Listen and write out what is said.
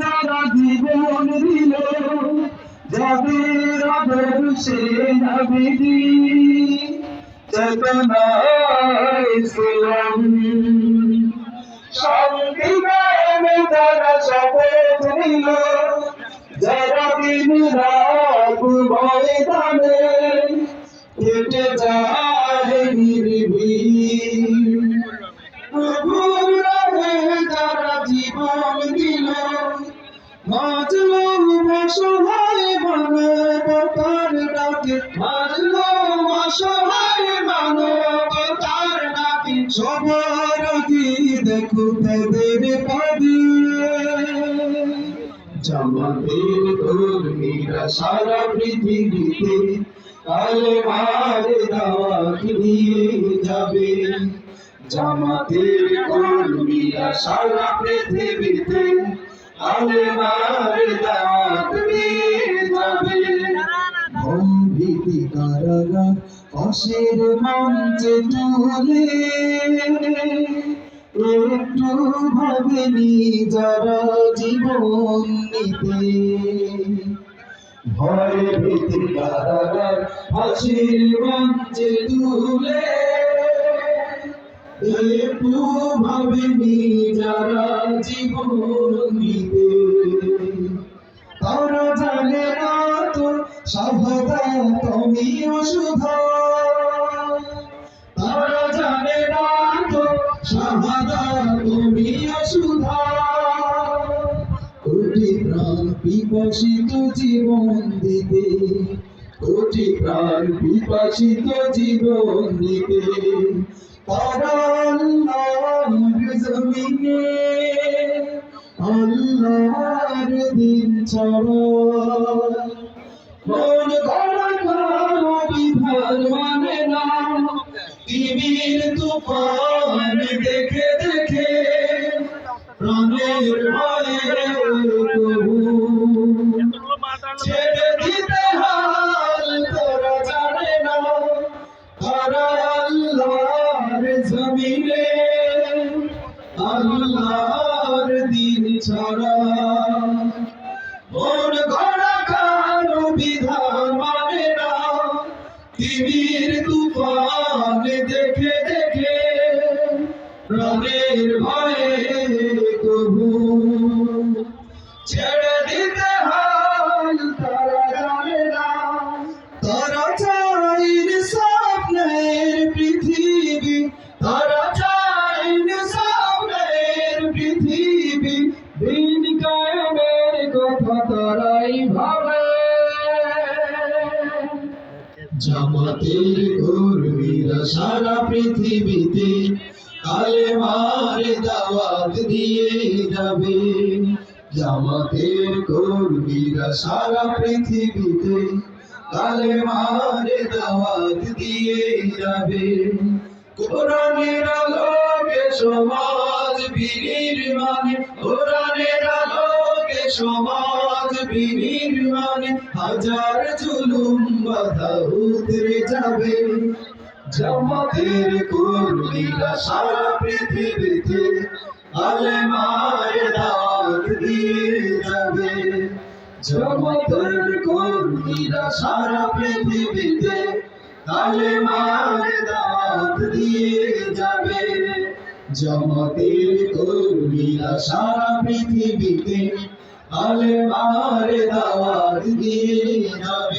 যারা জীবন দিল যাদের আদর্শে নবীজি চেতনায় ছিলাম, শান্তি কায়েমে যারা শপথ নিল, যারা দিন রাত ময়দানে হেঁটে যায় নির্ভীক, প্রভুর রাহে যারা জীবন দিল, মাজলুম অসহায় মানবতার ডাকে, মাজলুম অসহায় মানবতার ডাকে, সবার আগে দেখো তাদের কাঁদে। জামাতের কর্মীরা সারা পৃথিবীতে কালেমার দাওয়াত দিয়ে যাবে, জামাতের কর্মীরা সারা পৃথিবীতে কালেমার দাওয়াত দিয়ে যাবে। ভীতি কারাগার ফাঁসির মঞ্চে তুলে একটু ভাবেনি যারা জীবন নিতে, ভয় ভীতি কারাগার ফাঁসির মঞ্চে তুলে একটু ভাবেনি যারা জীবন নিতে, তারা জানে না তো শাহাদাত আমিও সুধা, তারা জানে না তো শাহাদাত আমিও সুধা, কোটি প্রাণ পিপাসিত জীবন দিতে, কোটি প্রাণ পিপাসিত জীবন দিতে, তারা আল্লাহর জমিনে আল্লাহর দিন ছাড়া মন গড়া কারো বিধান মানে না, তিমির তুফান দেখে দেখে প্রাণের ভয়ে তবু ছেড়ে দিতে হাল তারা জানে না, তারা আল্লাহর জমিনে আল্লাহর দিন ছাড়া মন গড়া কারো বিধান মানে না, তিমির তুফান দেখে দেখে প্রাণের ভয়ে তবু ছেড়ে দিতে হাল তারা জানে না, তারা চায় স্বপ্নের পৃথিবী, তারা চায় স্বপ্নের পৃথিবী, দিন কায়েমের কথা তারাই ভাবে। জামাতের কর্মীরা সারা পৃথিবীতে কালেমার দাওয়াত দিয়ে যাবে, জামাতের কর্মীরা সারা পৃথিবীতে কালেমার দাওয়াত দিয়ে যাবে। কোরআনের আলোকে সমাজ বিনির্মাণে, কোরআনের আলোকে সমাজ বিনির্মাণে হাজার জুলুম বাধা উতরে যাবে, জামাতের কর্মীরা সারা পৃথিবীতে কালেমার দাওয়াত দিয়ে যাবে, জামাতের কর্মীরা সারা পৃথিবীতে কালেমার দাওয়াত দিয়ে যাবে, জামাতের কর্মীরা সারা পৃথিবীতে কালেমার দাওয়াত দিয়ে যাবে।